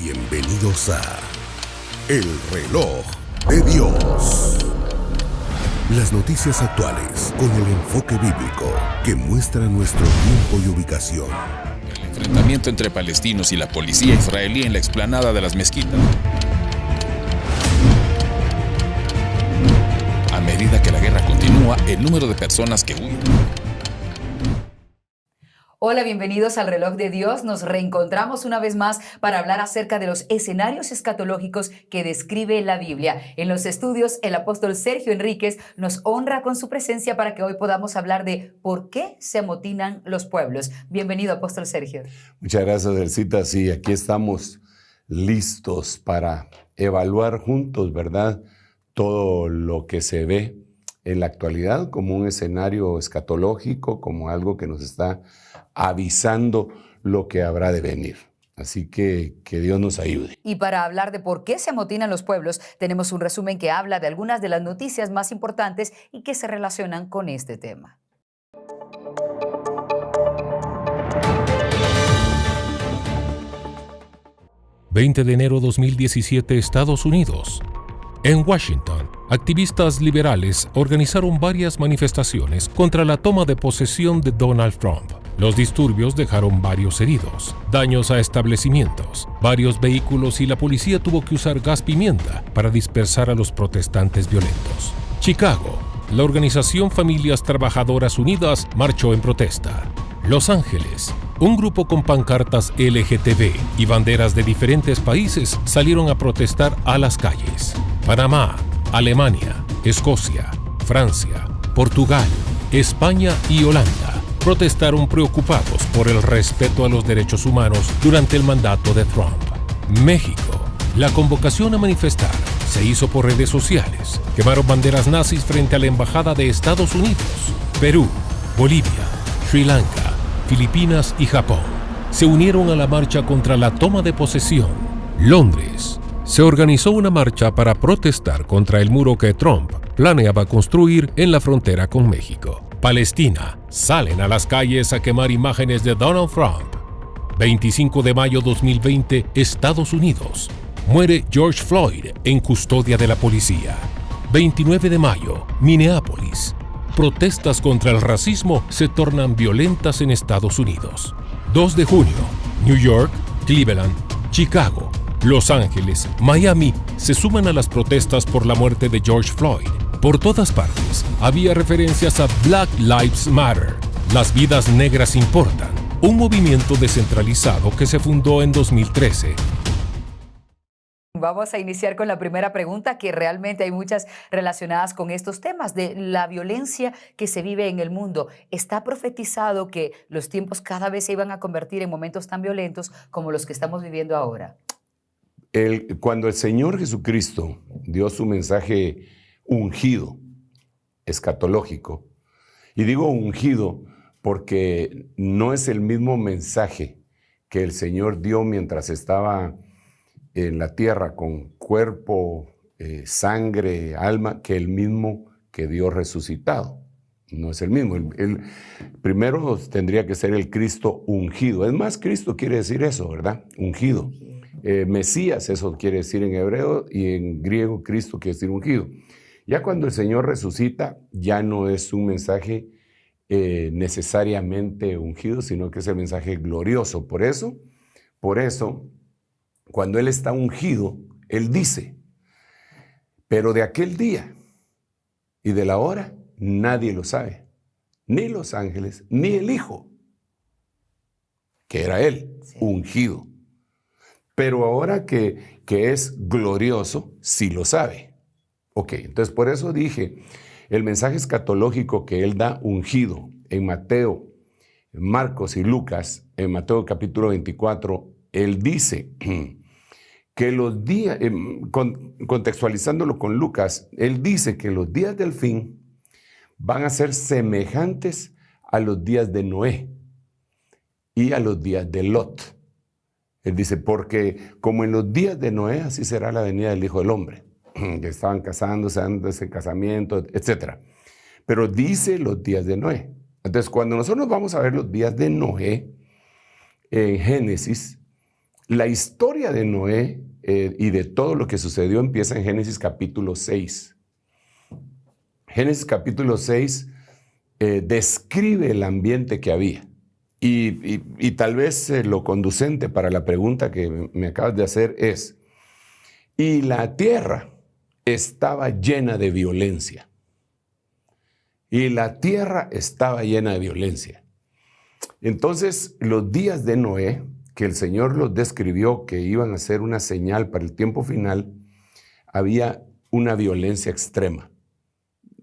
Bienvenidos a El Reloj de Dios. Las noticias actuales con el enfoque bíblico que muestra nuestro tiempo y ubicación. El enfrentamiento entre palestinos y la policía israelí en la explanada de las mezquitas. A medida que la guerra continúa, el número de personas que huyen. Hola, bienvenidos al Reloj de Dios. Nos reencontramos una vez más para hablar acerca de los escenarios escatológicos que describe la Biblia. En los estudios, el apóstol Sergio Enríquez nos honra con su presencia para que hoy podamos hablar de por qué se amotinan los pueblos. Bienvenido, apóstol Sergio. Muchas gracias, Elcita. Sí, aquí estamos listos para evaluar juntos, ¿verdad?, todo lo que se ve en la actualidad como un escenario escatológico, como algo que nos está avisando lo que habrá de venir. Así que Dios nos ayude. Y para hablar de por qué se amotinan los pueblos, tenemos un resumen que habla de algunas de las noticias más importantes y que se relacionan con este tema. ...20 de enero 2017, Estados Unidos. En Washington, activistas liberales organizaron varias manifestaciones contra la toma de posesión de Donald Trump. Los disturbios dejaron varios heridos, daños a establecimientos, varios vehículos y la policía tuvo que usar gas pimienta para dispersar a los protestantes violentos. Chicago, la organización Familias Trabajadoras Unidas marchó en protesta. Los Ángeles, un grupo con pancartas LGTB y banderas de diferentes países salieron a protestar a las calles. Panamá, Alemania, Escocia, Francia, Portugal, España y Holanda protestaron preocupados por el respeto a los derechos humanos durante el mandato de Trump. México, la convocación a manifestar se hizo por redes sociales. Quemaron banderas nazis frente a la Embajada de Estados Unidos. Perú, Bolivia, Sri Lanka, Filipinas y Japón se unieron a la marcha contra la toma de posesión. Londres, se organizó una marcha para protestar contra el muro que Trump planeaba construir en la frontera con México. Palestina, salen a las calles a quemar imágenes de Donald Trump. 25 de mayo 2020, Estados Unidos. Muere George Floyd en custodia de la policía. 29 de mayo, Minneapolis. Protestas contra el racismo se tornan violentas en Estados Unidos. 2 de junio, New York, Cleveland, Chicago, Los Ángeles, Miami se suman a las protestas por la muerte de George Floyd. Por todas partes había referencias a Black Lives Matter, las vidas negras importan, un movimiento descentralizado que se fundó en 2013. Vamos a iniciar con la primera pregunta, que realmente hay muchas relacionadas con estos temas de la violencia que se vive en el mundo. ¿Está profetizado que los tiempos cada vez se iban a convertir en momentos tan violentos como los que estamos viviendo ahora? Cuando el Señor Jesucristo dio su mensaje ungido, escatológico, y digo ungido porque no es el mismo mensaje que el Señor dio mientras estaba en la tierra con cuerpo, sangre, alma, que el mismo que dio resucitado. No es el mismo. El primero tendría que ser el Cristo ungido. Es más, Cristo quiere decir eso, ¿verdad? Ungido. Mesías, eso quiere decir en hebreo, y en griego Cristo quiere decir ungido. Ya cuando el Señor resucita, ya no es un mensaje necesariamente ungido, sino que es el mensaje glorioso. Por eso, cuando Él está ungido, Él dice, pero de aquel día y de la hora nadie lo sabe, ni los ángeles, ni el Hijo, que era Él, sí, ungido. Pero ahora que es glorioso, sí lo sabe. Ok, entonces por eso dije, el mensaje escatológico que Él da ungido en Mateo, Marcos y Lucas, en Mateo capítulo 24, Él dice que los días, contextualizándolo con Lucas, Él dice que los días del fin van a ser semejantes a los días de Noé y a los días de Lot. Él dice, porque como en los días de Noé, así será la venida del Hijo del Hombre, que estaban casándose, dándose casamiento, etc. Pero dice los días de Noé. Entonces, cuando nosotros vamos a ver los días de Noé, en Génesis, La historia de Noé y de todo lo que sucedió empieza en Génesis capítulo 6. Génesis capítulo 6 describe el ambiente que había. Y tal vez lo conducente para la pregunta que me acabas de hacer es, y la tierra estaba llena de violencia. Y la tierra estaba llena de violencia. Entonces, los días de Noé, que el Señor los describió que iban a ser una señal para el tiempo final, había una violencia extrema.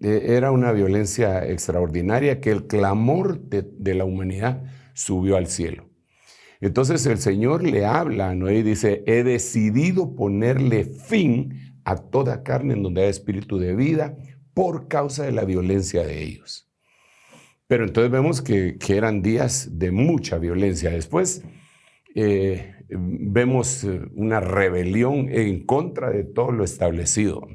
Era una violencia extraordinaria que el clamor de la humanidad subió al cielo. Entonces el Señor le habla a Noé y dice, he decidido ponerle fin a toda carne en donde hay espíritu de vida por causa de la violencia de ellos. Pero entonces vemos que eran días de mucha violencia. Después vemos una rebelión en contra de todo lo establecido.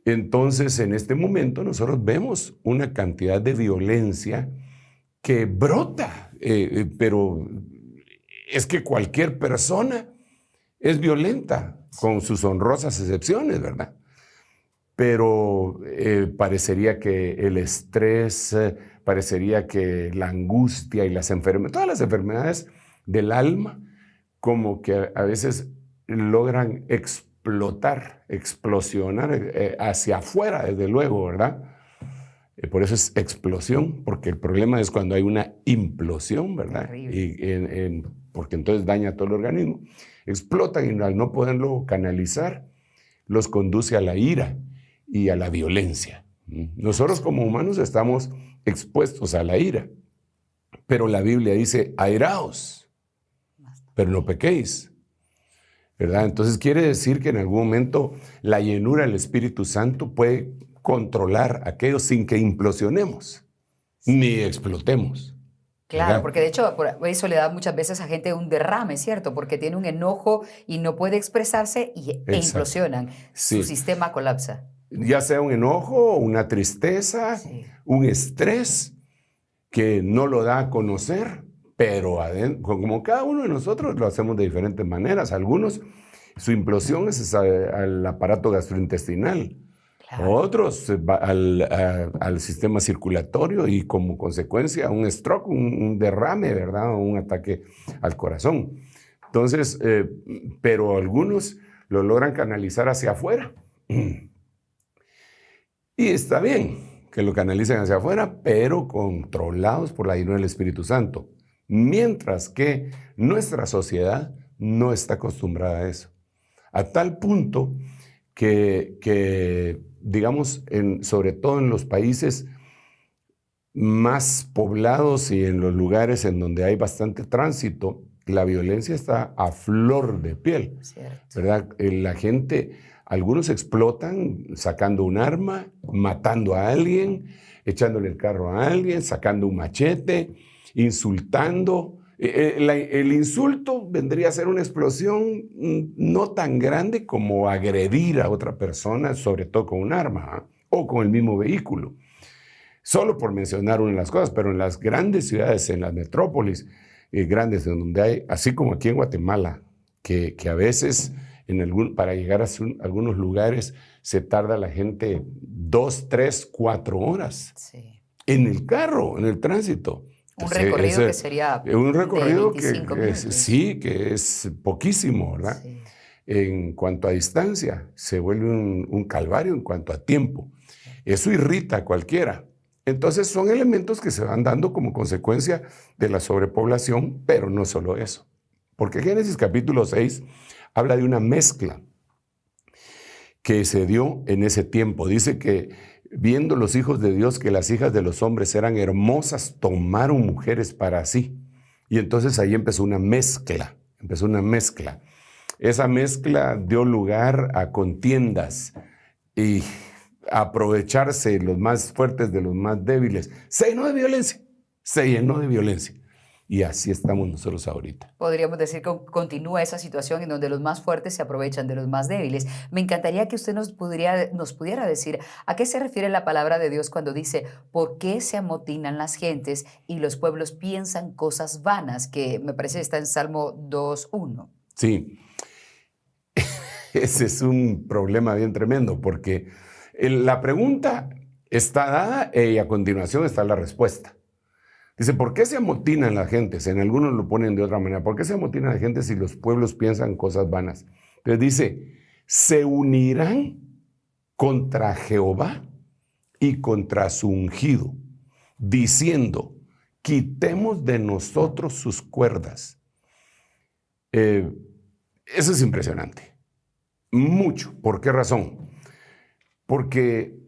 Entonces en este momento nosotros vemos una cantidad de violencia que brota, pero es que cualquier persona es violenta, con sus honrosas excepciones, ¿verdad? Pero parecería que el estrés, parecería que la angustia y las enfermedades, todas las enfermedades del alma, como que a veces logran explosionar hacia afuera, desde luego, ¿verdad? Por eso es explosión, porque el problema es cuando hay una implosión, ¿verdad? Porque entonces daña todo el organismo. Explotan y al no poderlo canalizar, los conduce a la ira y a la violencia. Nosotros como humanos estamos expuestos a la ira, pero la Biblia dice, airaos, pero no pequéis, ¿verdad? Entonces quiere decir que en algún momento la llenura del Espíritu Santo puede controlar aquello sin que implosionemos, ni explotemos. Claro, ¿verdad? porque de hecho eso le da muchas veces a gente un derrame, ¿cierto? Porque tiene un enojo y no puede expresarse e implosionan. Sí. Su sistema colapsa. Ya sea un enojo, una tristeza, Sí. un estrés que no lo da a conocer, pero como cada uno de nosotros lo hacemos de diferentes maneras. Algunos, su implosión es al aparato gastrointestinal. Claro. Otros al sistema circulatorio y como consecuencia un stroke, un derrame, ¿verdad? O un ataque al corazón. Entonces, pero algunos lo logran canalizar hacia afuera. Y está bien que lo canalicen hacia afuera, pero controlados por la llenura del Espíritu Santo. Mientras que nuestra sociedad no está acostumbrada a eso. A tal punto que digamos, sobre todo en los países más poblados y en los lugares en donde hay bastante tránsito, la violencia está a flor de piel, Cierto. ¿verdad? La gente, algunos explotan sacando un arma, matando a alguien, echándole el carro a alguien, sacando un machete, insultando. El insulto vendría a ser una explosión no tan grande como agredir a otra persona, sobre todo con un arma o con el mismo vehículo. Solo por mencionar una de las cosas, pero en las grandes ciudades, en las metrópolis grandes, en donde hay, así como aquí en Guatemala, que a veces para llegar a algunos lugares se tarda la gente 2, 3, 4 horas en el carro, en el tránsito. Un recorrido que sería un recorrido de 25 minutos. Sí, que es poquísimo, ¿verdad? Sí. En cuanto a distancia, se vuelve un calvario en cuanto a tiempo. Eso irrita a cualquiera. Entonces son elementos que se van dando como consecuencia de la sobrepoblación, pero no solo eso. Porque Génesis capítulo 6 habla de una mezcla que se dio en ese tiempo. Dice que viendo los hijos de Dios que las hijas de los hombres eran hermosas, tomaron mujeres para sí. Y entonces ahí empezó una mezcla. Esa mezcla dio lugar a contiendas y a aprovecharse los más fuertes de los más débiles. Se llenó de violencia. Y así estamos nosotros ahorita. Podríamos decir que continúa esa situación en donde los más fuertes se aprovechan de los más débiles. Me encantaría que usted nos pudiera decir a qué se refiere la palabra de Dios cuando dice, ¿por qué se amotinan las gentes y los pueblos piensan cosas vanas? Que me parece está en Salmo 2:1. Sí, ese es un problema bien tremendo porque la pregunta está dada y a continuación está la respuesta. Dice, ¿por qué se amotinan las gentes? En algunos lo ponen de otra manera. ¿Por qué se amotinan las gentes si los pueblos piensan cosas vanas? Entonces dice, se unirán contra Jehová y contra su ungido, diciendo, quitemos de nosotros sus cuerdas. Eso es impresionante. Mucho. ¿Por qué razón? Porque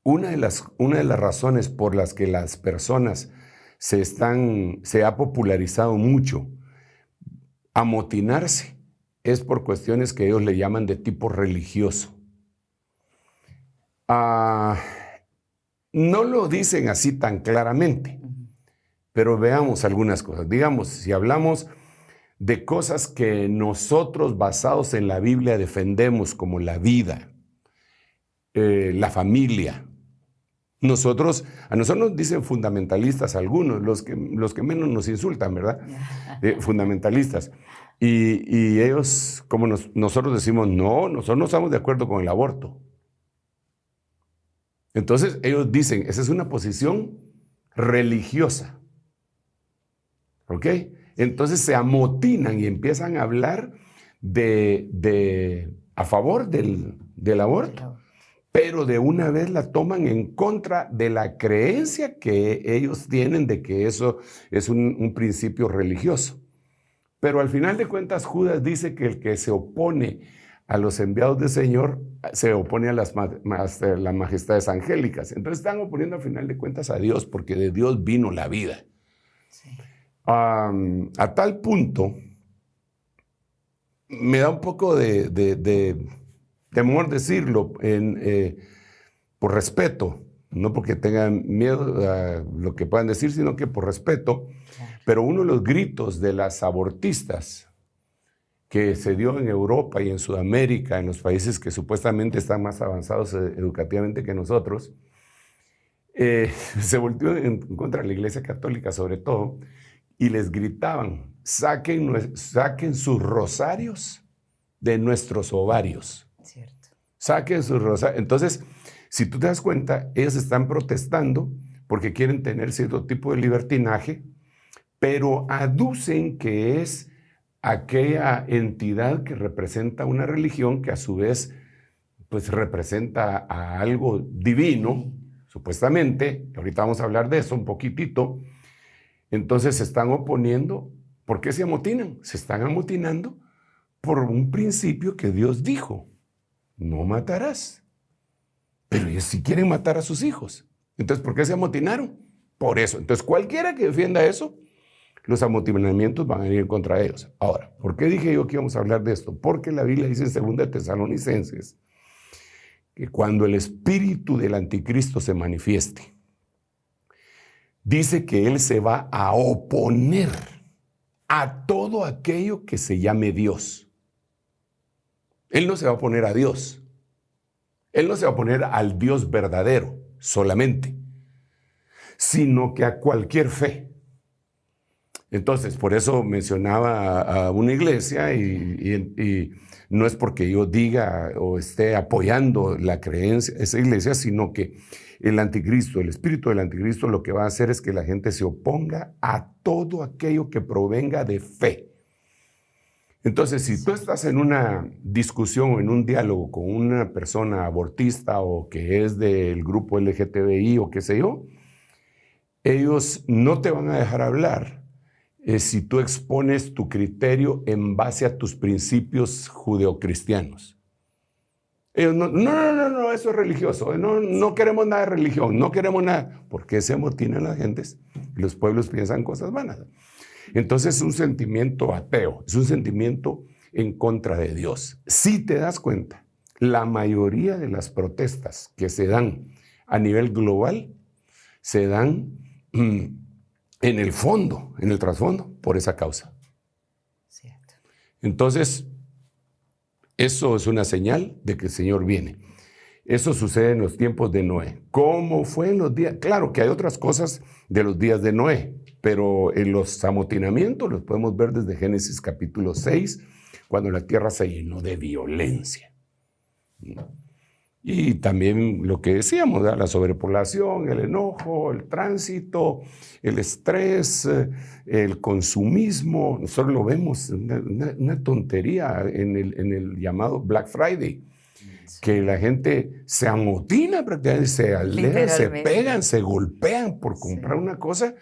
una de las razones por las que las personas se ha popularizado mucho amotinarse es por cuestiones que ellos le llaman de tipo religioso. No lo dicen así tan claramente, pero veamos algunas cosas. Digamos, si hablamos de cosas que nosotros basados en la Biblia defendemos como la vida, la familia. A nosotros nos dicen fundamentalistas algunos, los que menos nos insultan, ¿verdad? Fundamentalistas. Y ellos, como nosotros decimos, no, nosotros no estamos de acuerdo con el aborto. Entonces ellos dicen, esa es una posición religiosa. ¿Ok? Entonces se amotinan y empiezan a hablar a favor del aborto. Pero de una vez la toman en contra de la creencia que ellos tienen de que eso es un principio religioso. Pero al final de cuentas, Judas dice que el que se opone a los enviados del Señor se opone a las majestades angélicas. Entonces están oponiendo al final de cuentas a Dios, porque de Dios vino la vida. Sí. A tal punto, me da un poco de temor decirlo por respeto, no porque tengan miedo a lo que puedan decir, sino que por respeto. Pero uno de los gritos de las abortistas que se dio en Europa y en Sudamérica, en los países que supuestamente están más avanzados educativamente que nosotros, se volteó en contra de la Iglesia Católica sobre todo, y les gritaban, saquen sus rosarios de nuestros ovarios. Cierto. Saquen sus rosarios. Entonces, si tú te das cuenta, ellos están protestando porque quieren tener cierto tipo de libertinaje, pero aducen que es aquella entidad que representa una religión que a su vez pues representa a algo divino, supuestamente. Ahorita vamos a hablar de eso un poquitito. Entonces se están oponiendo. ¿Por qué se amotinan? Se están amotinando por un principio que Dios dijo: no matarás. Pero ellos sí quieren matar a sus hijos. Entonces, ¿por qué se amotinaron? Por eso. Entonces, cualquiera que defienda eso, los amotinamientos van a ir en contra de ellos. Ahora, ¿por qué dije yo que íbamos a hablar de esto? Porque la Biblia dice en 2 Tesalonicenses que cuando el espíritu del anticristo se manifieste, dice que él se va a oponer a todo aquello que se llame Dios. Él no se va a oponer a Dios. Él no se va a oponer al Dios verdadero solamente, sino que a cualquier fe. Entonces, por eso mencionaba a una iglesia y no es porque yo diga o esté apoyando la creencia de esa iglesia, sino que el anticristo, el espíritu del anticristo, lo que va a hacer es que la gente se oponga a todo aquello que provenga de fe. Entonces, si tú estás en una discusión o en un diálogo con una persona abortista o que es del grupo LGTBI o qué sé yo, ellos no te van a dejar hablar si tú expones tu criterio en base a tus principios judeocristianos. Ellos no, eso es religioso, no queremos nada de religión, no queremos nada. ¿Por qué se amotinan las gentes? Los pueblos piensan cosas vanas. Entonces es un sentimiento ateo, es un sentimiento en contra de Dios. Si te das cuenta, la mayoría de las protestas que se dan a nivel global se dan en el fondo, en el trasfondo, por esa causa. Cierto. Entonces, eso es una señal de que el Señor viene. Eso sucede en los tiempos de Noé. ¿Cómo fue en los días? Claro que hay otras cosas de los días de Noé, pero en los amotinamientos los podemos ver desde Génesis capítulo 6, cuando la tierra se llenó de violencia. Y también lo que decíamos, ¿verdad? La sobrepoblación, el enojo, el tránsito, el estrés, el consumismo. Nosotros lo vemos, una tontería en el llamado Black Friday, que la gente se amotina prácticamente, se alegan, se pegan, se golpean por comprar una cosa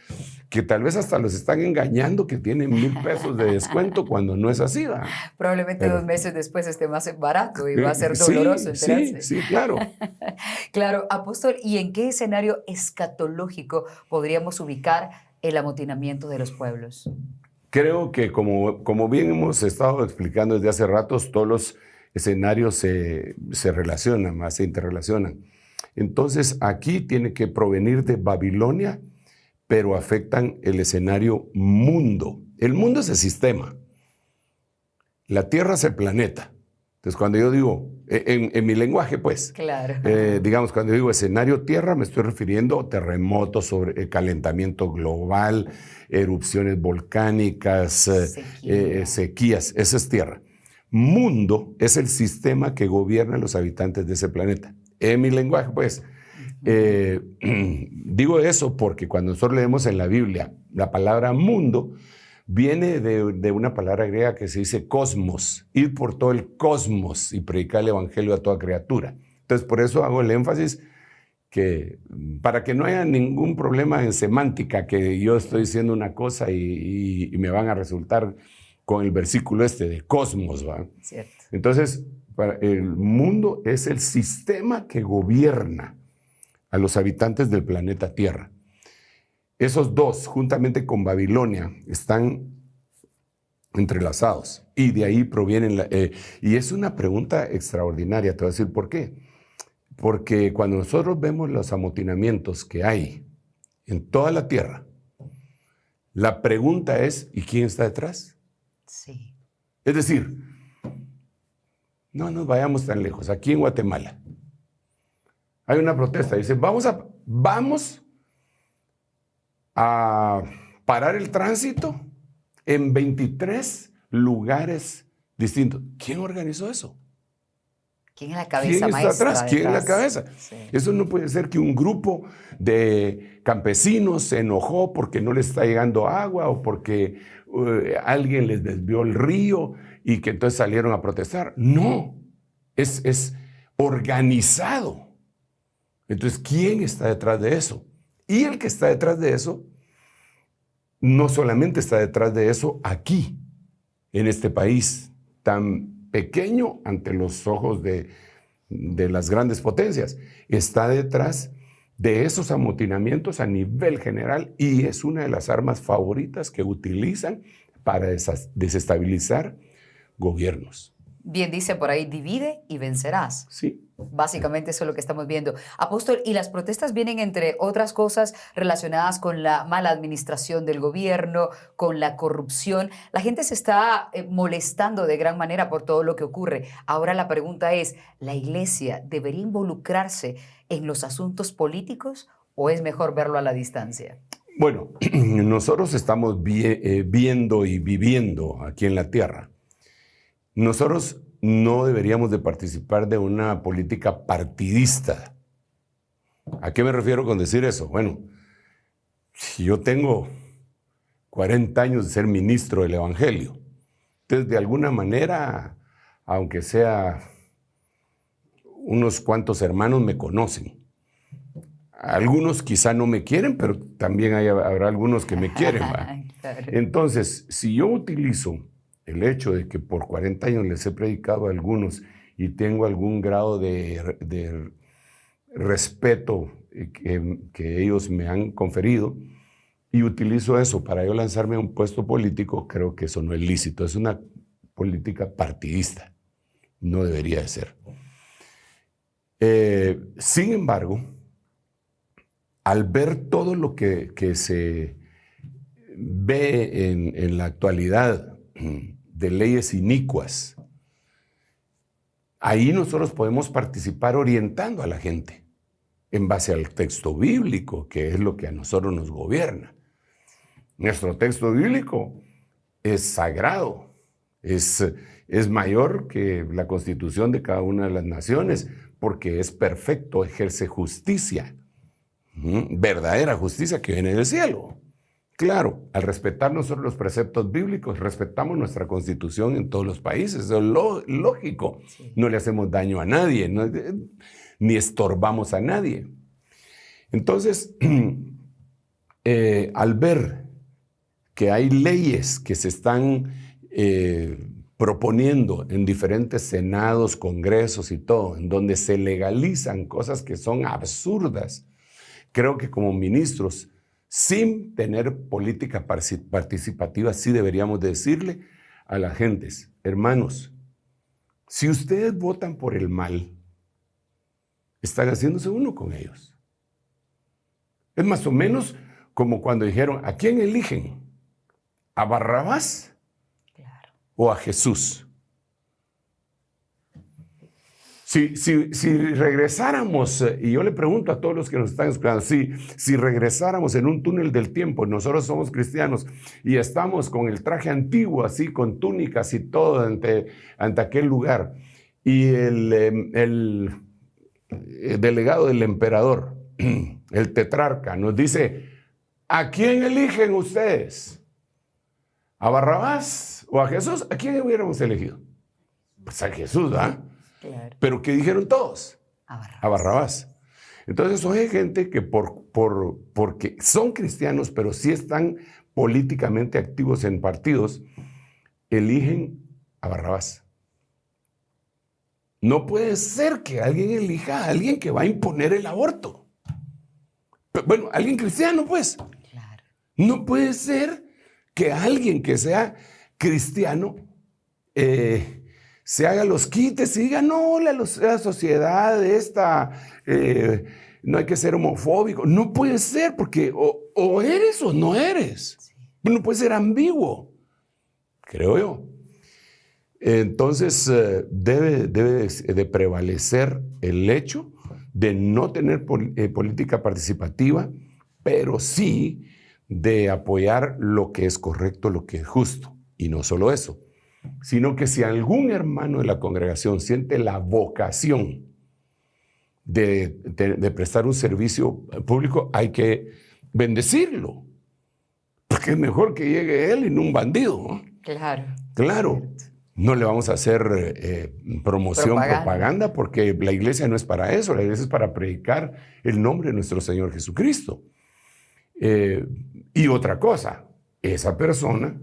que tal vez hasta los están engañando que tienen 1,000 pesos de descuento cuando no es así, ¿verdad? Probablemente 2 meses después esté más barato y va a ser doloroso enterarse. Sí, claro. Claro, apóstol, ¿y en qué escenario escatológico podríamos ubicar el amotinamiento de los pueblos? Creo que como bien hemos estado explicando desde hace ratos, todos los escenarios se relacionan, más se interrelacionan. Entonces, aquí tiene que provenir de Babilonia, pero afectan el escenario mundo. El mundo es el sistema. La Tierra es el planeta. Entonces, cuando yo digo, en mi lenguaje, pues, claro. Digamos, cuando digo escenario Tierra, me estoy refiriendo a terremotos, sobre calentamiento global, erupciones volcánicas, sequías. Esa es Tierra. Mundo es el sistema que gobierna a los habitantes de ese planeta. En mi lenguaje, pues, digo eso porque cuando nosotros leemos en la Biblia la palabra mundo, viene de una palabra griega que se dice cosmos, ir por todo el cosmos y predicar el evangelio a toda criatura. Entonces, por eso hago el énfasis que para que no haya ningún problema en semántica, que yo estoy diciendo una cosa y me van a resultar con el versículo de cosmos, ¿va? Cierto. Entonces, el mundo es el sistema que gobierna a los habitantes del planeta Tierra. Esos dos, juntamente con Babilonia, están entrelazados y de ahí provienen... y es una pregunta extraordinaria, te voy a decir por qué. Porque cuando nosotros vemos los amotinamientos que hay en toda la Tierra, la pregunta es, ¿y quién está detrás? Sí. Es decir, no nos vayamos tan lejos. Aquí en Guatemala hay una protesta. Dice, vamos a parar el tránsito en 23 lugares distintos. ¿Quién organizó eso? ¿Quién es la cabeza ¿Quién maestra está atrás? ¿Quién es la cabeza? Sí. Eso no puede ser que un grupo de campesinos se enojó porque no les está llegando agua o porque alguien les desvió el río y que entonces salieron a protestar. No, es organizado. Entonces, ¿quién está detrás de eso? Y el que está detrás de eso, no solamente está detrás de eso aquí, en este país tan pequeño ante los ojos de las grandes potencias, está detrás de esos amotinamientos a nivel general y es una de las armas favoritas que utilizan para desestabilizar gobiernos. Bien dice por ahí, divide y vencerás. Sí. Básicamente eso es lo que estamos viendo. Apóstol, y las protestas vienen, entre otras cosas, relacionadas con la mala administración del gobierno, con la corrupción. La gente se está molestando de gran manera por todo lo que ocurre. Ahora la pregunta es, ¿la iglesia debería involucrarse en los asuntos políticos o es mejor verlo a la distancia? Bueno, nosotros estamos viendo y viviendo aquí en la tierra. Nosotros no deberíamos de participar de una política partidista. ¿A qué me refiero con decir eso? Bueno, si yo tengo 40 años de ser ministro del Evangelio, entonces de alguna manera, aunque sea unos cuantos hermanos me conocen. Algunos quizá no me quieren, pero también habrá algunos que me quieren, ¿va? Claro. Entonces, si yo utilizo el hecho de que por 40 años les he predicado a algunos y tengo algún grado de respeto que ellos me han conferido y utilizo eso para yo lanzarme a un puesto político, creo que eso no es lícito. Es una política partidista. No debería de ser. Sin embargo, al ver todo lo que se ve en la actualidad de leyes inicuas, ahí nosotros podemos participar orientando a la gente en base al texto bíblico, que es lo que a nosotros nos gobierna. Nuestro texto bíblico es sagrado, es mayor que la constitución de cada una de las naciones, porque es perfecto, ejerce justicia, verdadera justicia que viene del cielo. Claro, al respetar nosotros los preceptos bíblicos, respetamos nuestra constitución en todos los países, eso es lógico. Sí. No le hacemos daño a nadie, ni estorbamos a nadie. Entonces, al ver que hay leyes que se están proponiendo en diferentes senados, congresos y todo, en donde se legalizan cosas que son absurdas, creo que como ministros, sin tener política participativa, sí deberíamos decirle a las gentes, hermanos, si ustedes votan por el mal, están haciéndose uno con ellos. Es más o menos como cuando dijeron, ¿a quién eligen? ¿A Barrabás? Claro. ¿O a Jesús? Si regresáramos, y yo le pregunto a todos los que nos están escuchando, si regresáramos en un túnel del tiempo, nosotros somos cristianos y estamos con el traje antiguo, así con túnicas y todo ante aquel lugar, y el delegado del emperador, el tetrarca, nos dice, ¿a quién eligen ustedes? ¿A Barrabás o a Jesús? ¿A quién hubiéramos elegido? Pues a Jesús, ¿ah? Claro. ¿Pero qué dijeron todos? A Barrabás. Entonces, hay gente que porque son cristianos, pero sí están políticamente activos en partidos, eligen a Barrabás. No puede ser que alguien elija a alguien que va a imponer el aborto. Bueno, alguien cristiano, pues. Claro. No puede ser que alguien que sea cristiano se haga los quites y diga, no, la sociedad esta, no hay que ser homofóbico. No puede ser, porque o eres o no eres. Sí. No puede ser ambiguo, creo yo. Entonces, debe de prevalecer el hecho de no tener política participativa, pero sí de apoyar lo que es correcto, lo que es justo. Y no solo eso, sino que si algún hermano de la congregación siente la vocación de prestar un servicio público, hay que bendecirlo, porque es mejor que llegue él y no un bandido, ¿no? Claro. No le vamos a hacer propaganda, porque la iglesia no es para eso, la iglesia es para predicar el nombre de nuestro Señor Jesucristo. Y otra cosa, esa persona,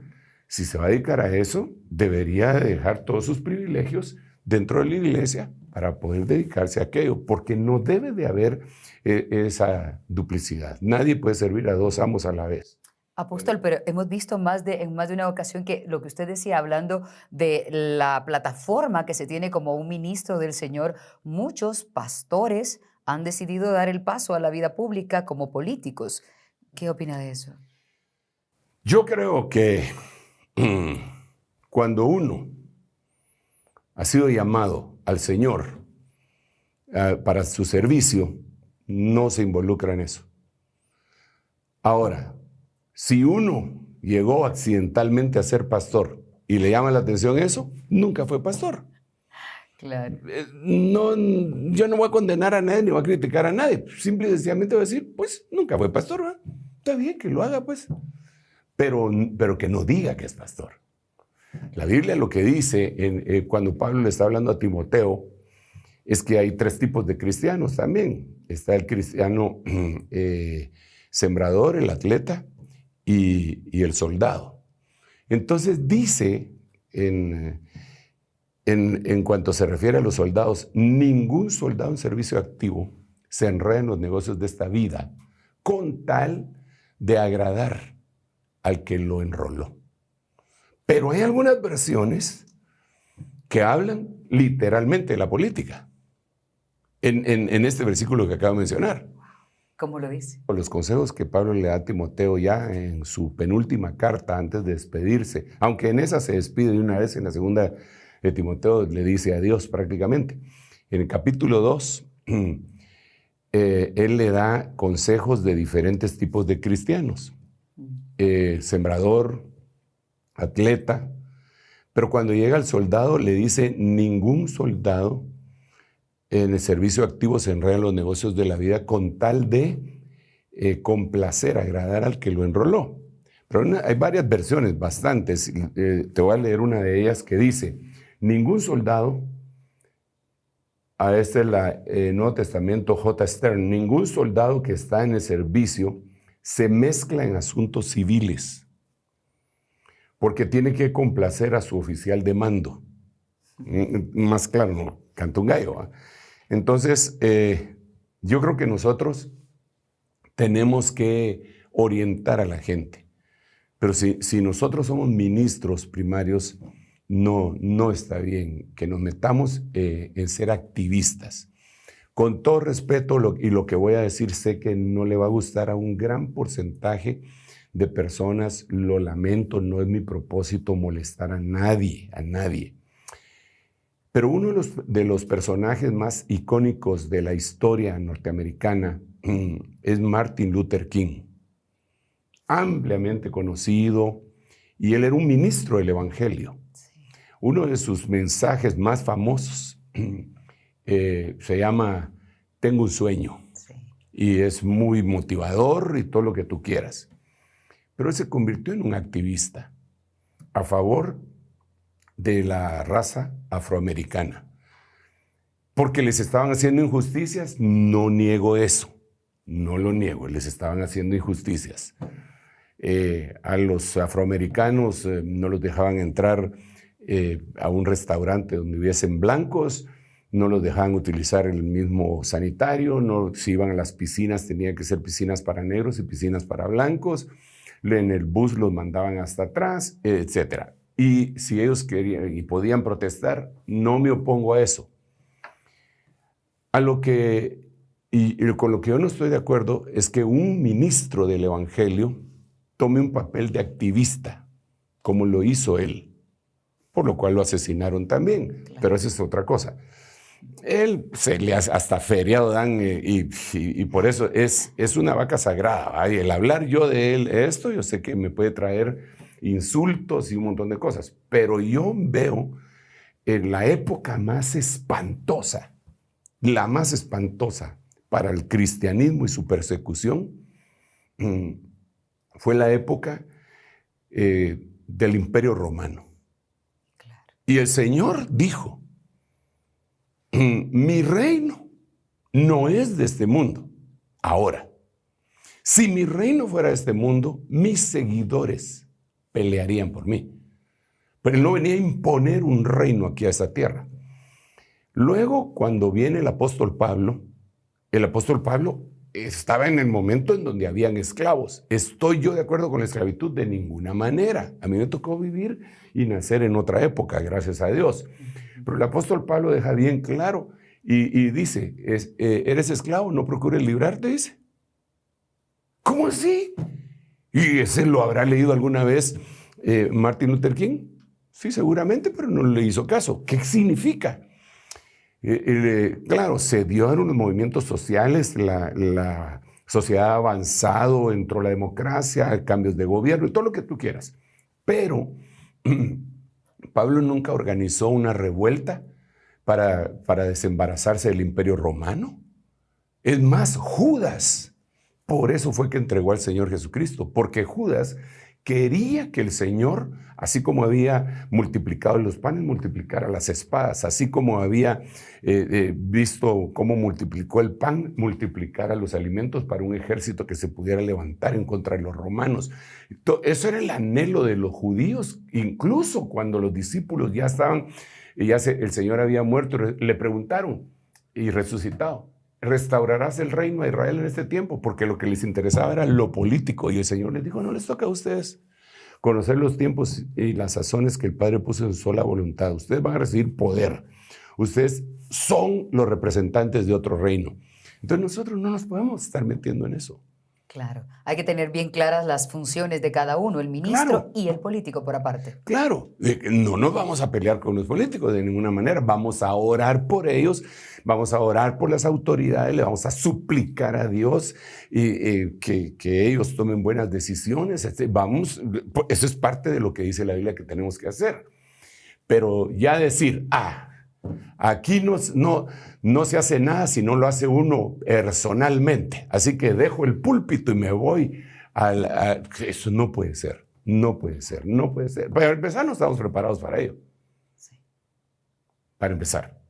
si se va a dedicar a eso, debería dejar todos sus privilegios dentro de la iglesia para poder dedicarse a aquello, porque no debe de haber esa duplicidad. Nadie puede servir a dos amos a la vez. Apóstol, pero hemos visto en más de una ocasión que lo que usted decía, hablando de la plataforma que se tiene como un ministro del Señor, muchos pastores han decidido dar el paso a la vida pública como políticos. ¿Qué opina de eso? Yo creo que cuando uno ha sido llamado al Señor para su servicio, no se involucra en eso. Ahora, si uno llegó accidentalmente a ser pastor y le llama la atención eso, nunca fue pastor. Claro. No, yo no voy a condenar a nadie ni voy a criticar a nadie. Simple y sencillamente voy a decir, pues nunca fue pastor, ¿verdad? Está bien que lo haga, pues. Pero que no diga que es pastor. La Biblia lo que dice cuando Pablo le está hablando a Timoteo es que hay tres tipos de cristianos también. Está el cristiano sembrador, el atleta y el soldado. Entonces dice, en cuanto se refiere a los soldados, ningún soldado en servicio activo se enreda en los negocios de esta vida con tal de agradar al que lo enroló. Pero hay algunas versiones que hablan literalmente de la política en este versículo que acabo de mencionar. ¿Cómo lo dice? Los consejos que Pablo le da a Timoteo ya en su penúltima carta antes de despedirse, aunque en esa se despide de una vez, en la segunda de Timoteo le dice adiós prácticamente. En el capítulo 2, él le da consejos de diferentes tipos de cristianos. Sembrador, atleta, pero cuando llega al soldado le dice: ningún soldado en el servicio activo se enreda en los negocios de la vida con tal de complacer, agradar al que lo enroló. Pero hay varias versiones, bastantes. Te voy a leer una de ellas que dice: ningún soldado, este es el Nuevo Testamento, J. Stern, ningún soldado que está en el servicio se mezcla en asuntos civiles, porque tiene que complacer a su oficial de mando. Más claro, no, canta un gallo, ¿va? Entonces, yo creo que nosotros tenemos que orientar a la gente. Pero si nosotros somos ministros primarios, no está bien que nos metamos en ser activistas. Con todo respeto, y lo que voy a decir, sé que no le va a gustar a un gran porcentaje de personas, lo lamento, no es mi propósito molestar a nadie. Pero uno de los personajes más icónicos de la historia norteamericana es Martin Luther King, ampliamente conocido, y él era un ministro del Evangelio. Sí. Uno de sus mensajes más famosos se llama Tengo un sueño, sí, y es muy motivador y todo lo que tú quieras. Pero él se convirtió en un activista a favor de la raza afroamericana, porque les estaban haciendo injusticias. No niego eso, no lo niego, les estaban haciendo injusticias. A los afroamericanos no los dejaban entrar a un restaurante donde hubiesen blancos, no los dejaban utilizar el mismo sanitario, si iban a las piscinas tenían que ser piscinas para negros y piscinas para blancos, en el bus los mandaban hasta atrás, etc. Y si ellos querían y podían protestar, no me opongo a eso. Con lo que yo no estoy de acuerdo es que un ministro del Evangelio tome un papel de activista, como lo hizo él, por lo cual lo asesinaron también, claro. Pero esa es otra cosa. Él se le hasta feriado dan y por eso es una vaca sagrada. ¿Va? Y el hablar yo de él, yo sé que me puede traer insultos y un montón de cosas, pero yo veo en la época más espantosa, la más espantosa para el cristianismo y su persecución, fue la época del Imperio Romano. Claro. Y el Señor dijo: mi reino no es de este mundo. Ahora, si mi reino fuera de este mundo, mis seguidores pelearían por mí. Pero él no venía a imponer un reino aquí a esta tierra. Luego, cuando viene el apóstol Pablo estaba en el momento en donde habían esclavos. ¿Estoy yo de acuerdo con la esclavitud? De ninguna manera. A mí me tocó vivir y nacer en otra época, gracias a Dios. Pero el apóstol Pablo deja bien claro y dice, ¿eres esclavo? No procures librarte, dice. ¿Cómo así? ¿Y ese lo habrá leído alguna vez Martin Luther King? Sí, seguramente, pero no le hizo caso. ¿Qué significa? Claro, se dio en unos movimientos sociales, la sociedad ha avanzado, entró la democracia, cambios de gobierno y todo lo que tú quieras. Pero Pablo nunca organizó una revuelta para desembarazarse del Imperio Romano. Es más, Judas, por eso fue que entregó al Señor Jesucristo, porque Judas quería que el Señor, así como había multiplicado los panes, multiplicara las espadas, así como había visto cómo multiplicó el pan, multiplicara los alimentos para un ejército que se pudiera levantar en contra de los romanos. Eso era el anhelo de los judíos, incluso cuando los discípulos ya estaban, el Señor había muerto, le preguntaron y resucitado: ¿restaurarás el reino a Israel en este tiempo? Porque lo que les interesaba era lo político. Y el Señor les dijo: no les toca a ustedes conocer los tiempos y las sazones que el Padre puso en su sola voluntad. Ustedes van a recibir poder. Ustedes son los representantes de otro reino. Entonces nosotros no nos podemos estar metiendo en eso. Claro, hay que tener bien claras las funciones de cada uno, el ministro Claro. y el político por aparte. Claro, no nos vamos a pelear con los políticos de ninguna manera, vamos a orar por ellos, vamos a orar por las autoridades, le vamos a suplicar a Dios que ellos tomen buenas decisiones, eso es parte de lo que dice la Biblia que tenemos que hacer. Pero ya decir, aquí no se hace nada si no lo hace uno personalmente. Así que dejo el púlpito y me voy eso no puede ser. No puede ser. Para empezar, no estamos preparados para ello. Sí. Para empezar.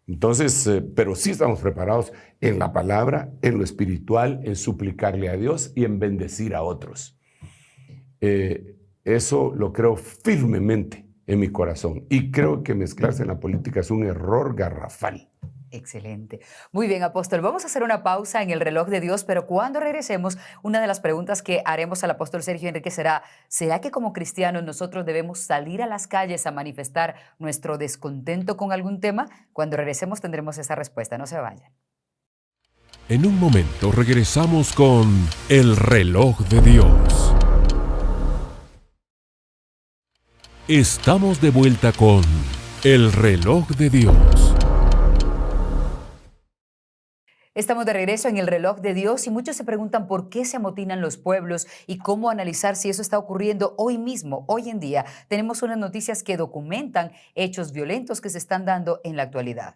Entonces, pero sí estamos preparados en la palabra, en lo espiritual, en suplicarle a Dios y en bendecir a otros. Eso lo creo firmemente en mi corazón. Y creo que mezclarse en la política es un error garrafal. Excelente. Muy bien, apóstol. Vamos a hacer una pausa en el reloj de Dios, pero cuando regresemos, una de las preguntas que haremos al apóstol Sergio Enrique ¿será que como cristianos nosotros debemos salir a las calles a manifestar nuestro descontento con algún tema? Cuando regresemos tendremos esa respuesta. No se vayan. En un momento regresamos con el reloj de Dios. Estamos de vuelta con el reloj de Dios. Estamos de regreso en el reloj de Dios y muchos se preguntan por qué se amotinan los pueblos y cómo analizar si eso está ocurriendo hoy mismo, hoy en día. Tenemos unas noticias que documentan hechos violentos que se están dando en la actualidad.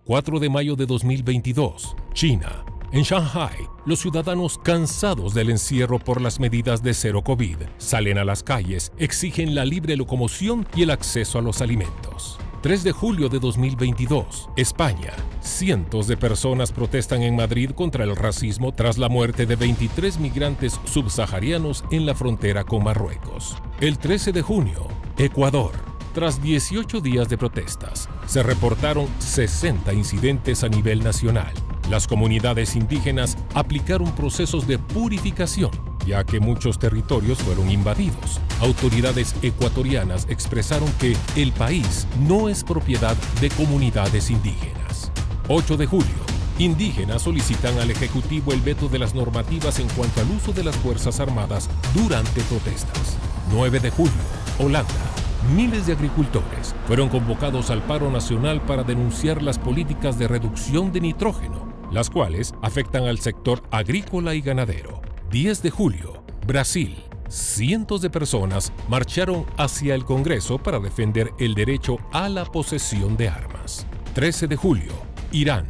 ...4 de mayo de 2022, China. En Shanghái, los ciudadanos cansados del encierro por las medidas de cero COVID salen a las calles, exigen la libre locomoción y el acceso a los alimentos. 3 de julio de 2022, España. Cientos de personas protestan en Madrid contra el racismo tras la muerte de 23 migrantes subsaharianos en la frontera con Marruecos. El 13 de junio, Ecuador. Tras 18 días de protestas, se reportaron 60 incidentes a nivel nacional. Las comunidades indígenas aplicaron procesos de purificación, ya que muchos territorios fueron invadidos. Autoridades ecuatorianas expresaron que el país no es propiedad de comunidades indígenas. 8 de julio. Indígenas solicitan al Ejecutivo el veto de las normativas en cuanto al uso de las Fuerzas Armadas durante protestas. 9 de julio. Holanda. Miles de agricultores fueron convocados al paro nacional para denunciar las políticas de reducción de nitrógeno, las cuales afectan al sector agrícola y ganadero. 10 de julio, Brasil. Cientos de personas marcharon hacia el Congreso para defender el derecho a la posesión de armas. 13 de julio, Irán.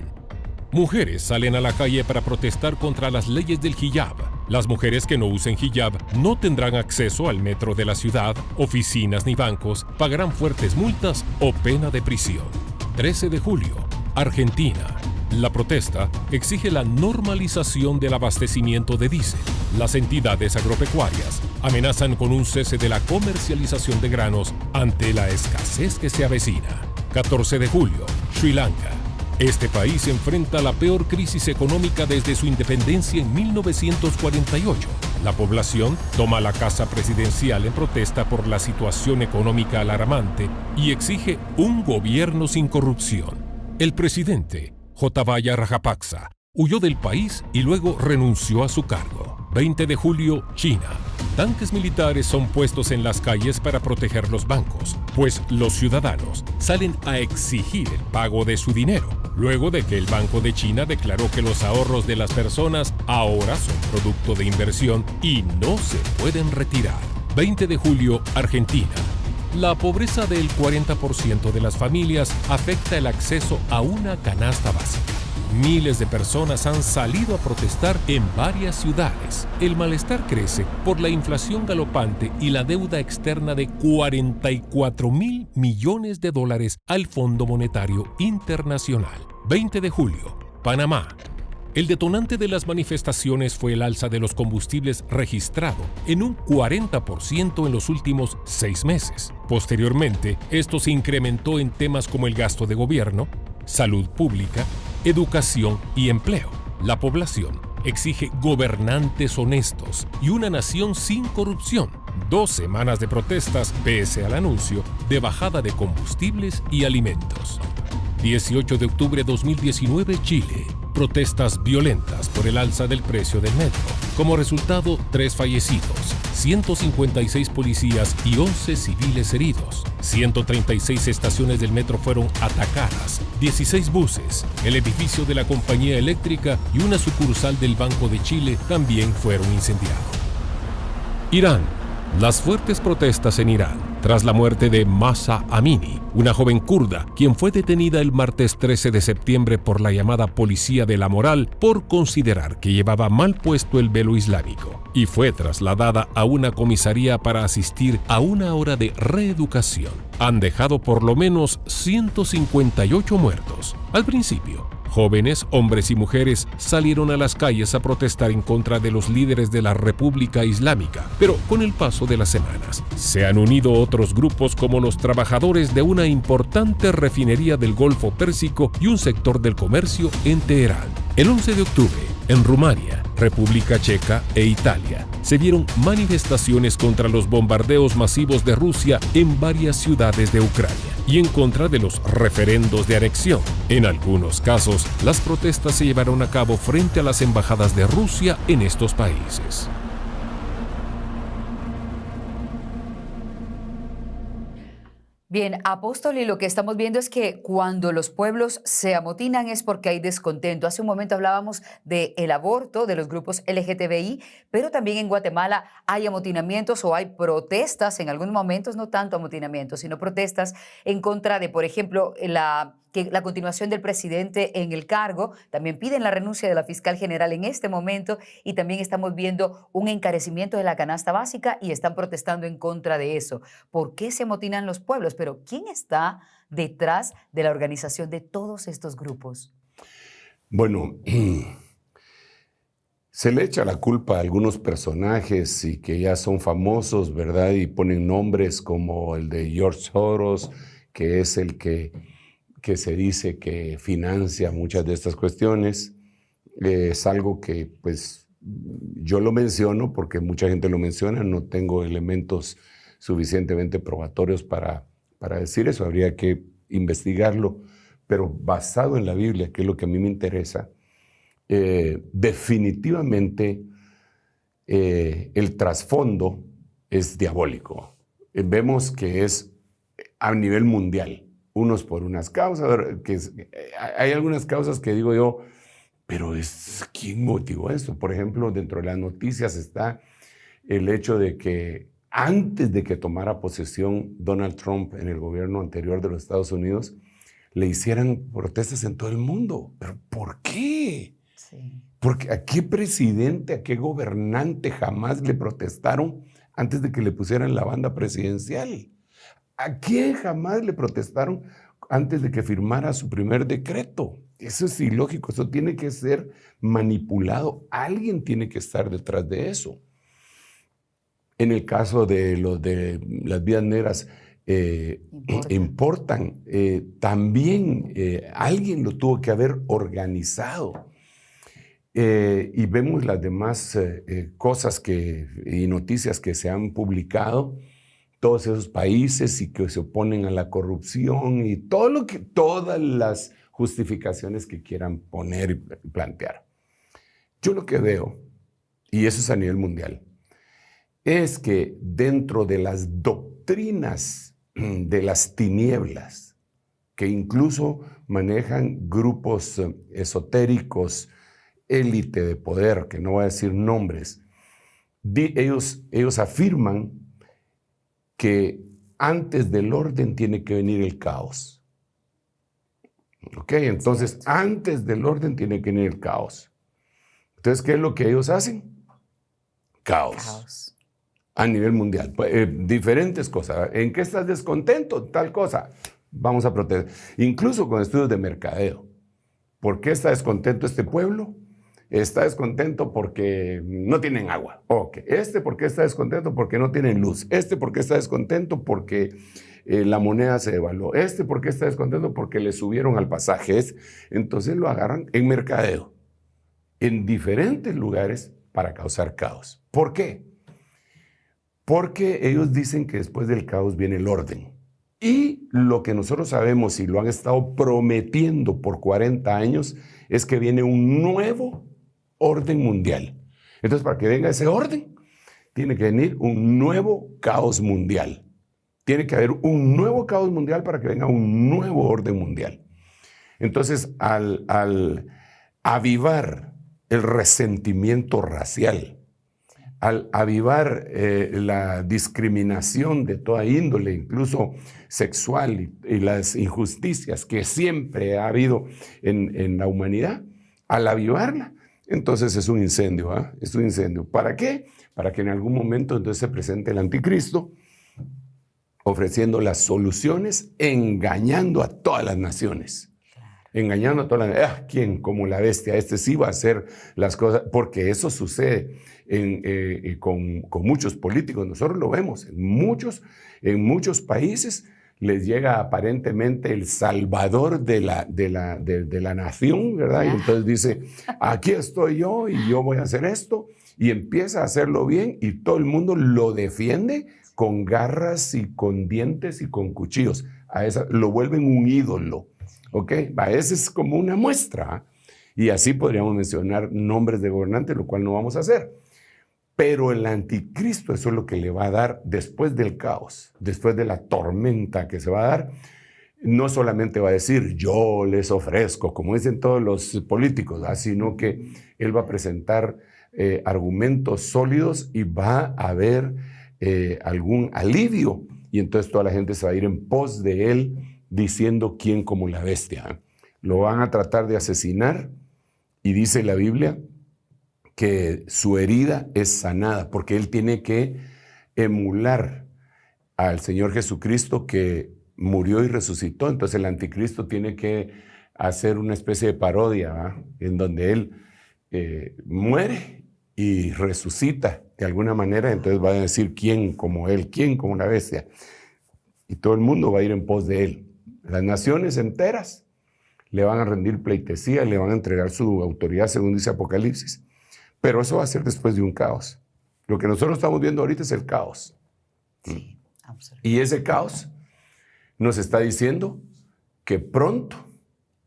Mujeres salen a la calle para protestar contra las leyes del hijab. Las mujeres que no usen hijab no tendrán acceso al metro de la ciudad, oficinas ni bancos, pagarán fuertes multas o pena de prisión. 13 de julio, Argentina. La protesta exige la normalización del abastecimiento de diésel. Las entidades agropecuarias amenazan con un cese de la comercialización de granos ante la escasez que se avecina. 14 de julio, Sri Lanka. Este país enfrenta la peor crisis económica desde su independencia en 1948. La población toma la casa presidencial en protesta por la situación económica alarmante y exige un gobierno sin corrupción. El presidente, Gotabaya Rajapaksa, huyó del país y luego renunció a su cargo. 20 de julio, China. Tanques militares son puestos en las calles para proteger los bancos, pues los ciudadanos salen a exigir el pago de su dinero, luego de que el Banco de China declaró que los ahorros de las personas ahora son producto de inversión y no se pueden retirar. 20 de julio, Argentina. La pobreza del 40% de las familias afecta el acceso a una canasta básica. Miles de personas han salido a protestar en varias ciudades. El malestar crece por la inflación galopante y la deuda externa de $44,000 millones al Fondo Monetario Internacional. 20 de julio, Panamá. El detonante de las manifestaciones fue el alza de los combustibles registrado en un 40% en los últimos 6 meses. Posteriormente, esto se incrementó en temas como el gasto de gobierno, salud pública, educación y empleo. La población exige gobernantes honestos y una nación sin corrupción. 2 semanas de protestas pese al anuncio de bajada de combustibles y alimentos. 18 de octubre de 2019, Chile. Protestas violentas por el alza del precio del metro. Como resultado, 3 fallecidos, 156 policías y 11 civiles heridos. 136 estaciones del metro fueron atacadas, 16 buses, el edificio de la compañía eléctrica y una sucursal del Banco de Chile también fueron incendiados. Irán. Las fuertes protestas en Irán tras la muerte de Mahsa Amini, una joven kurda, quien fue detenida el martes 13 de septiembre por la llamada Policía de la Moral por considerar que llevaba mal puesto el velo islámico, y fue trasladada a una comisaría para asistir a una hora de reeducación. Han dejado por lo menos 158 muertos. Al principio, jóvenes, hombres y mujeres salieron a las calles a protestar en contra de los líderes de la República Islámica, pero con el paso de las semanas se han unido otros grupos como los trabajadores de una importante refinería del Golfo Pérsico y un sector del comercio en Teherán. El 11 de octubre, en Rumania, República Checa e Italia, se vieron manifestaciones contra los bombardeos masivos de Rusia en varias ciudades de Ucrania y en contra de los referendos de anexión. En algunos casos, las protestas se llevaron a cabo frente a las embajadas de Rusia en estos países. Bien, apóstol, y lo que estamos viendo es que cuando los pueblos se amotinan es porque hay descontento. Hace un momento hablábamos del aborto, de los grupos LGTBI, pero también en Guatemala hay amotinamientos o hay protestas, en algunos momentos no tanto amotinamientos, sino protestas en contra de, por ejemplo, la continuación del presidente en el cargo. También piden la renuncia de la fiscal general en este momento y también estamos viendo un encarecimiento de la canasta básica y están protestando en contra de eso. ¿Por qué se amotinan los pueblos? Pero ¿quién está detrás de la organización de todos estos grupos? Bueno, se le echa la culpa a algunos personajes y que ya son famosos, ¿verdad? Y ponen nombres como el de George Soros, que es el que se dice que financia muchas de estas cuestiones. Es algo que, pues, yo lo menciono porque mucha gente lo menciona, no tengo elementos suficientemente probatorios para decir eso, habría que investigarlo, pero basado en la Biblia, que es lo que a mí me interesa, definitivamente el trasfondo es diabólico. Vemos que es a nivel mundial. Unos por unas causas, hay algunas causas que digo yo, pero ¿quién motivó esto? Por ejemplo, dentro de las noticias está el hecho de que antes de que tomara posesión Donald Trump en el gobierno anterior de los Estados Unidos, le hicieran protestas en todo el mundo. ¿Pero por qué? Sí. Porque ¿a qué presidente, a qué gobernante jamás le protestaron antes de que le pusieran la banda presidencial? ¿A quién jamás le protestaron antes de que firmara su primer decreto? Eso es ilógico, eso tiene que ser manipulado. Alguien tiene que estar detrás de eso. En el caso de las vidas negras, importan. También alguien lo tuvo que haber organizado. Y vemos las demás cosas y noticias que se han publicado, todos esos países y que se oponen a la corrupción y todas las justificaciones que quieran poner y plantear. Yo lo que veo, y eso es a nivel mundial, es que dentro de las doctrinas de las tinieblas, que incluso manejan grupos esotéricos, élite de poder, que no voy a decir nombres, ellos afirman que antes del orden tiene que venir el caos. ¿Ok? Entonces, antes del orden tiene que venir el caos. Entonces, ¿qué es lo que ellos hacen? Caos. A nivel mundial. Diferentes cosas. ¿En qué estás descontento? Tal cosa. Vamos a proteger. Incluso con estudios de mercadeo. ¿Por qué está descontento este pueblo? Está descontento porque no tienen agua. Ok. ¿Por qué está descontento? Porque no tienen luz. ¿Por qué está descontento? Porque la moneda se devaluó. ¿Por qué está descontento? Porque le subieron al pasaje. Entonces lo agarran en mercadeo, en diferentes lugares para causar caos. ¿Por qué? Porque ellos dicen que después del caos viene el orden. Y lo que nosotros sabemos y lo han estado prometiendo por 40 años es que viene un nuevo orden mundial. Entonces, para que venga ese orden, tiene que venir un nuevo caos mundial. Tiene que haber un nuevo caos mundial para que venga un nuevo orden mundial. Entonces, al avivar el resentimiento racial, al avivar la discriminación de toda índole, incluso sexual, y las injusticias que siempre ha habido en la humanidad, al avivarla, entonces es un incendio, ¿eh? Es un incendio. ¿Para qué? Para que en algún momento entonces se presente el anticristo ofreciendo las soluciones, engañando a todas las naciones. Engañando a todas las... ¿Quién? Como la bestia. Este sí va a hacer las cosas, porque eso sucede con muchos políticos. Nosotros lo vemos. En muchos países les llega aparentemente el salvador de la nación, ¿verdad? Y entonces dice, aquí estoy yo y yo voy a hacer esto. Y empieza a hacerlo bien y todo el mundo lo defiende con garras y con dientes y con cuchillos. Lo vuelven un ídolo. ¿Ok? Esa es como una muestra. Y así podríamos mencionar nombres de gobernantes, lo cual no vamos a hacer. Pero el anticristo, eso es lo que le va a dar después del caos, después de la tormenta que se va a dar. No solamente va a decir, yo les ofrezco, como dicen todos los políticos, sino que él va a presentar argumentos sólidos y va a haber algún alivio. Y entonces toda la gente se va a ir en pos de él, diciendo quién como la bestia. Lo van a tratar de asesinar y dice la Biblia que su herida es sanada porque él tiene que emular al Señor Jesucristo que murió y resucitó. Entonces el anticristo tiene que hacer una especie de parodia en donde él muere y resucita de alguna manera. Entonces va a decir quién como él, quién como la bestia. Y todo el mundo va a ir en pos de él. Las naciones enteras le van a rendir pleitesía, le van a entregar su autoridad, según dice Apocalipsis. Pero eso va a ser después de un caos. Lo que nosotros estamos viendo ahorita es el caos. Sí, absolutamente. Y ese caos nos está diciendo que pronto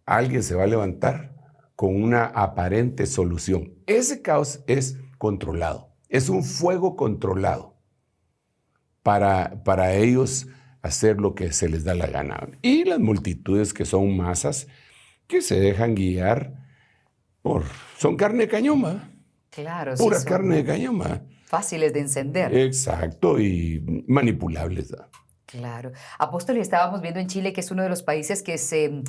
alguien se va a levantar con una aparente solución. Ese caos es controlado. Es un fuego controlado para ellos hacer lo que se les da la gana. Y las multitudes que son masas que se dejan guiar son carne de cañón, ¿va? Claro, Pura sí, carne de cañón, ¿va? fáciles de encender. Exacto, y manipulables, ¿va? Claro. Apóstol, y estábamos viendo en Chile que es uno de los países que se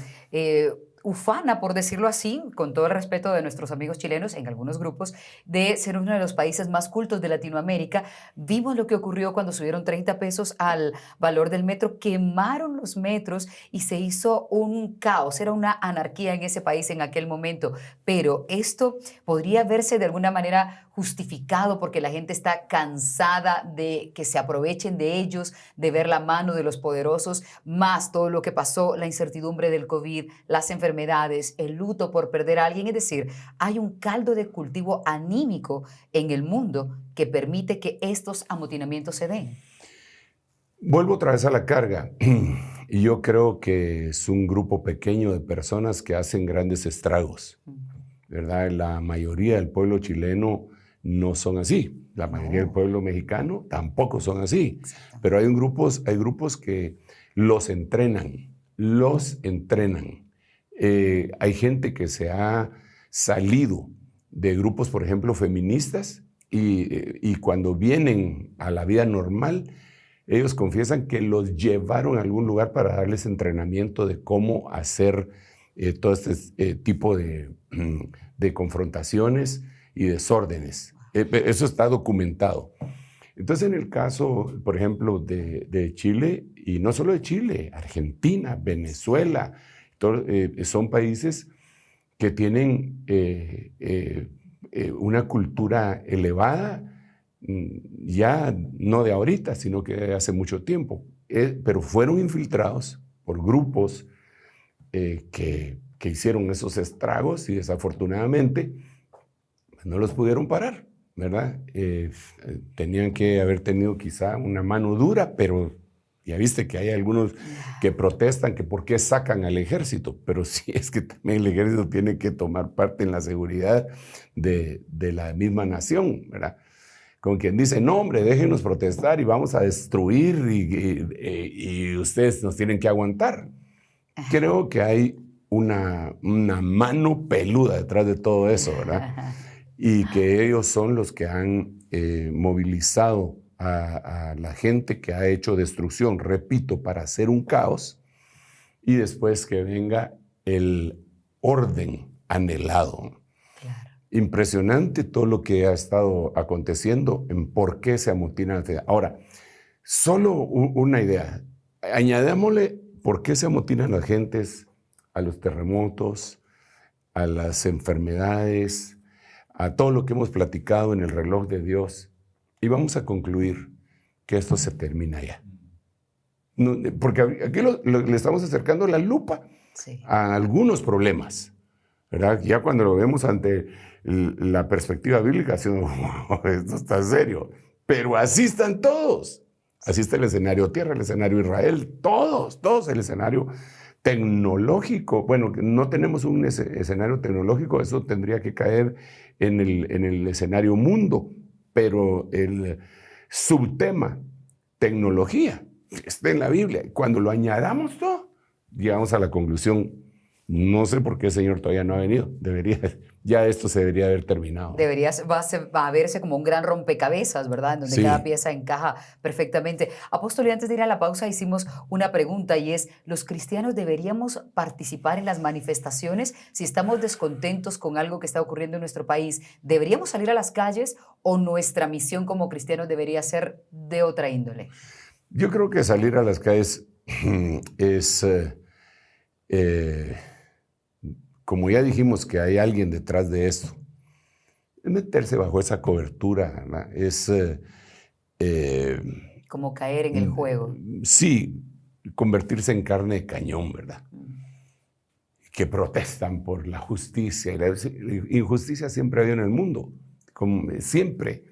ufana, por decirlo así, con todo el respeto de nuestros amigos chilenos en algunos grupos, de ser uno de los países más cultos de Latinoamérica. Vimos lo que ocurrió cuando subieron 30 pesos al valor del metro, quemaron los metros y se hizo un caos, era una anarquía en ese país en aquel momento. Pero esto podría verse de alguna manera justificado porque la gente está cansada de que se aprovechen de ellos, de ver la mano de los poderosos, más todo lo que pasó, la incertidumbre del COVID, las enfermedades, el luto por perder a alguien. Es decir, hay un caldo de cultivo anímico en el mundo que permite que estos amotinamientos se den. Vuelvo otra vez a la carga. Y yo creo que es un grupo pequeño de personas que hacen grandes estragos, ¿verdad? La mayoría del pueblo chileno no son así. La mayoría del pueblo mexicano tampoco son así. Pero hay grupos que los entrenan. Hay gente que se ha salido de grupos, por ejemplo, feministas, y cuando vienen a la vida normal, ellos confiesan que los llevaron a algún lugar para darles entrenamiento de cómo hacer todo este tipo de confrontaciones y desórdenes. Eso está documentado. Entonces, en el caso, por ejemplo, de Chile, y no solo de Chile, Argentina, Venezuela, son países que tienen una cultura elevada, ya no de ahorita, sino que de hace mucho tiempo, pero fueron infiltrados por grupos que hicieron esos estragos y desafortunadamente no los pudieron parar. ¿verdad? Tenían que haber tenido quizá una mano dura, pero ya viste que hay algunos que protestan que por qué sacan al ejército, pero sí es que también el ejército tiene que tomar parte en la seguridad de la misma nación, ¿verdad? Con quien dice, no hombre, déjenos protestar y vamos a destruir y ustedes nos tienen que aguantar. Creo que hay una mano peluda detrás de todo eso, ¿verdad? Y que ellos son los que han movilizado a la gente que ha hecho destrucción, repito, para hacer un caos y después que venga el orden anhelado. Claro. Impresionante todo lo que ha estado aconteciendo en por qué se amotinan. Ahora, solo una idea. Añadámosle por qué se amotinan las gentes a los terremotos, a las enfermedades, a todo lo que hemos platicado en el reloj de Dios. Y vamos a concluir que esto se termina ya. No, porque aquí le estamos acercando la lupa a algunos problemas, ¿verdad? Ya cuando lo vemos ante la perspectiva bíblica, esto está serio. Pero así están todos. Así está el escenario tierra, el escenario Israel, todos el escenario tecnológico. Bueno, no tenemos un escenario tecnológico, eso tendría que caer en el escenario mundo. Pero el subtema, tecnología, está en la Biblia. Cuando lo añadamos todo, llegamos a la conclusión, no sé por qué el Señor todavía no ha venido. Ya esto se debería haber terminado. Va a verse como un gran rompecabezas, ¿verdad? En donde Sí. cada pieza encaja perfectamente. Apóstol, y antes de ir a la pausa hicimos una pregunta y es, ¿los cristianos deberíamos participar en las manifestaciones? Si estamos descontentos con algo que está ocurriendo en nuestro país, ¿deberíamos salir a las calles o nuestra misión como cristianos debería ser de otra índole? Yo creo que salir a las calles es... como ya dijimos que hay alguien detrás de esto, es meterse bajo esa cobertura, ¿verdad? Es... Como caer en el juego. Sí, convertirse en carne de cañón, ¿verdad? Que protestan por la justicia. Y la injusticia siempre ha habido en el mundo, siempre.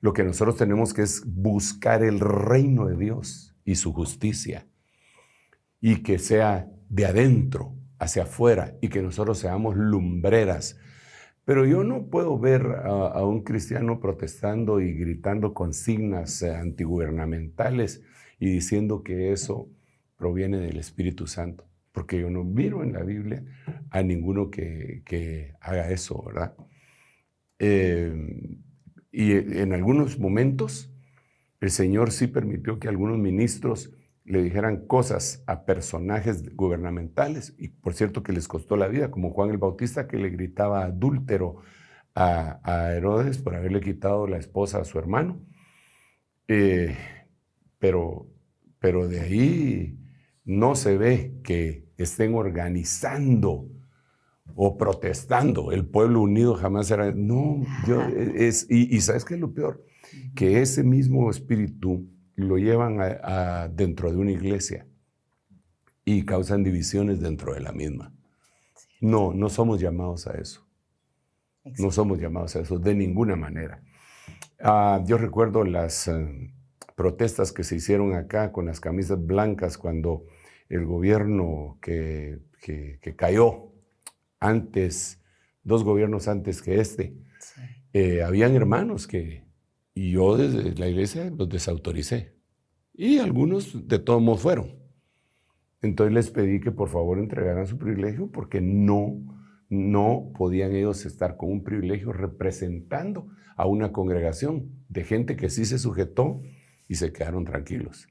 Lo que nosotros tenemos que es buscar el reino de Dios y su justicia, y que sea de adentro hacia afuera, y que nosotros seamos lumbreras. Pero yo no puedo ver a un cristiano protestando y gritando consignas antigubernamentales y diciendo que eso proviene del Espíritu Santo, porque yo no miro en la Biblia a ninguno que haga eso, ¿verdad? Y en algunos momentos el Señor sí permitió que algunos ministros le dijeran cosas a personajes gubernamentales, y por cierto que les costó la vida, como Juan el Bautista, que le gritaba adúltero a Herodes por haberle quitado la esposa a su hermano. Pero de ahí no se ve que estén organizando o protestando. El pueblo unido jamás será... No, y ¿sabes qué es lo peor? Que ese mismo espíritu lo llevan dentro de una iglesia y causan divisiones dentro de la misma. No somos llamados a eso. Exacto. No somos llamados a eso de ninguna manera. Yo recuerdo las protestas que se hicieron acá con las camisas blancas cuando el gobierno que cayó antes, 2 gobiernos antes que este, habían hermanos y yo desde la iglesia los desautoricé. Y algunos de todos modos fueron. Entonces les pedí que por favor entregaran su privilegio, porque no podían ellos estar con un privilegio representando a una congregación de gente que sí se sujetó y se quedaron tranquilos.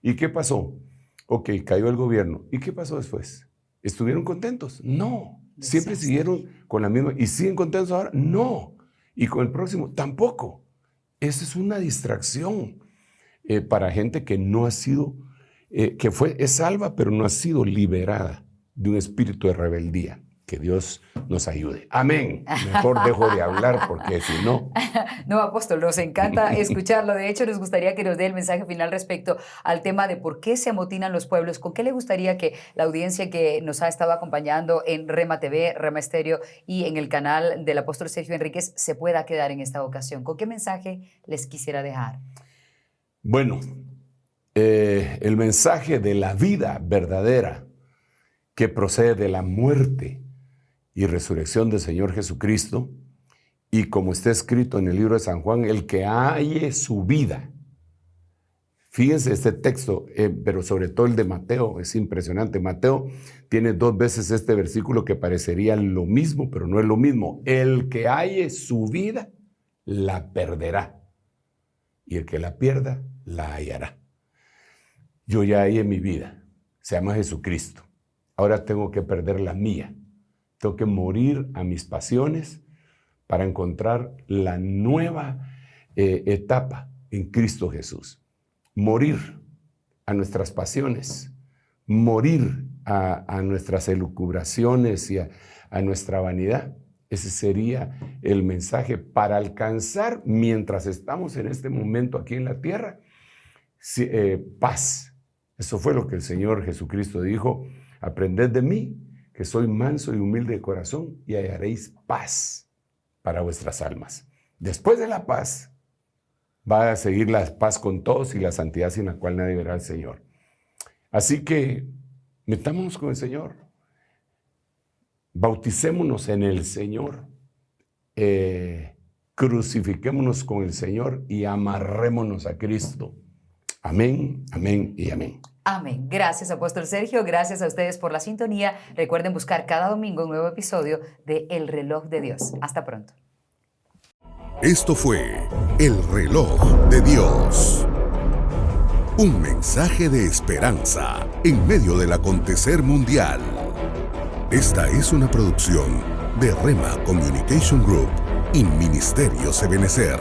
¿Y qué pasó? Ok, cayó el gobierno. ¿Y qué pasó después? ¿Estuvieron contentos? No. ¿Siempre siguieron con la misma? ¿Y siguen contentos ahora? No. ¿Y con el próximo? Tampoco. Esa es una distracción para gente que no ha sido, es salva, pero no ha sido liberada de un espíritu de rebeldía. Que Dios nos ayude. Amén. Mejor dejo de hablar porque si no... No, apóstol, nos encanta escucharlo. De hecho, nos gustaría que nos dé el mensaje final respecto al tema de por qué se amotinan los pueblos. ¿Con qué le gustaría que la audiencia que nos ha estado acompañando en Rema TV, Rema Estéreo y en el canal del apóstol Sergio Enríquez se pueda quedar en esta ocasión? ¿Con qué mensaje les quisiera dejar? Bueno, el mensaje de la vida verdadera que procede de la muerte y resurrección del Señor Jesucristo, y como está escrito en el libro de San Juan, el que halle su vida. Fíjense este texto, pero sobre todo el de Mateo, es impresionante. Mateo tiene 2 veces este versículo que parecería lo mismo, pero no es lo mismo. El que halle su vida, la perderá, y el que la pierda, la hallará. Yo ya hallé mi vida, se llama Jesucristo. Ahora tengo que perder la mía. Tengo que morir a mis pasiones para encontrar la nueva etapa en Cristo Jesús. Morir a nuestras pasiones, morir a nuestras elucubraciones y a nuestra vanidad. Ese sería el mensaje para alcanzar, mientras estamos en este momento aquí en la tierra, paz. Eso fue lo que el Señor Jesucristo dijo: aprended de mí, que soy manso y humilde de corazón, y hallaréis paz para vuestras almas. Después de la paz, va a seguir la paz con todos y la santidad sin la cual nadie verá al Señor. Así que metámonos con el Señor. Bauticémonos en el Señor. Crucifiquémonos con el Señor y amarrémonos a Cristo. Amén, amén y amén. Amén. Gracias, apóstol Sergio. Gracias a ustedes por la sintonía. Recuerden buscar cada domingo un nuevo episodio de El Reloj de Dios. Hasta pronto. Esto fue El Reloj de Dios. Un mensaje de esperanza en medio del acontecer mundial. Esta es una producción de Rema Communication Group y Ministerios Ebenecer.